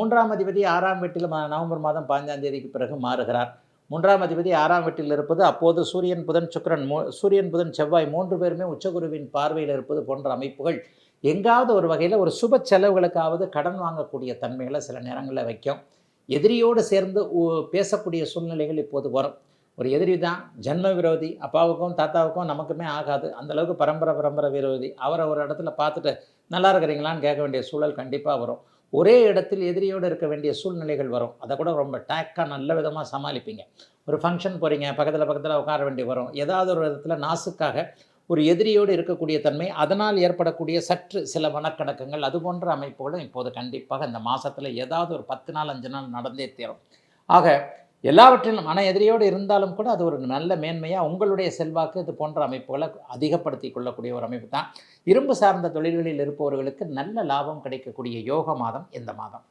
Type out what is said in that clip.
மூன்றாம் அதிபதி 6ஆம் வீட்டில் நவம்பர் மாதம் 15ஆம் தேதிக்கு பிறகு மாறுகிறார். 3ஆம் அதிபதி 6ஆம் வீட்டில் இருப்பது அப்போது சூரியன், புதன், சுக்கிரன் சூரியன், புதன், செவ்வாய் 3 பேருமே உச்சகுருவின் பார்வையில் இருப்பது போன்ற அமைப்புகள் எங்காவது ஒரு வகையில் ஒரு சுப செலவுகளுக்காவது கடன் வாங்கக்கூடிய தன்மைகளை சில நேரங்களில் வைக்கும். எதிரியோடு சேர்ந்து பேசக்கூடிய சூழ்நிலைகள் இப்போது வரும். ஒரு எதிரி தான் ஜன்ம விரோதி, அப்பாவுக்கும் தாத்தாவுக்கும் நமக்குமே ஆகாது, அந்தளவுக்கு பரம்பரை விரோதி. அவரை ஒரு இடத்துல பார்த்துட்டு நல்லா இருக்கிறீங்களான்னு கேட்க வேண்டிய சூழல் கண்டிப்பாக வரும். ஒரே இடத்தில் எதிரியோடு இருக்க வேண்டிய சூழ்நிலைகள் வரும். அதை கூட ரொம்ப டேக்காக நல்ல விதமாக சமாளிப்பீங்க. ஒரு ஃபங்க்ஷன் போகிறீங்க, பக்கத்தில் உட்கார வேண்டி வரும். ஏதாவது ஒரு விதத்தில் நாசுக்காக ஒரு எதிரியோடு இருக்கக்கூடிய தன்மை, அதனால் ஏற்படக்கூடிய சற்று சில மனக்கணக்கங்கள், அது போன்ற அமைப்புகளும் இப்போது கண்டிப்பாக இந்த மாதத்தில் ஏதாவது ஒரு 10 நாள் 5 நாள் நடந்தே தீரும். ஆக எல்லாவற்றிலும் மன எதிரியோடு இருந்தாலும் கூட அது ஒரு நல்ல மேன்மையாக உங்களுடைய செல்வாக்கு இது போன்ற அமைப்புகளை அதிகப்படுத்தி கொள்ளக்கூடிய ஒரு அமைப்பு தான். இரும்பு சார்ந்த தொழில்களில் இருப்பவர்களுக்கு நல்ல லாபம் கிடைக்கக்கூடிய யோக மாதம் இந்த மாதம்.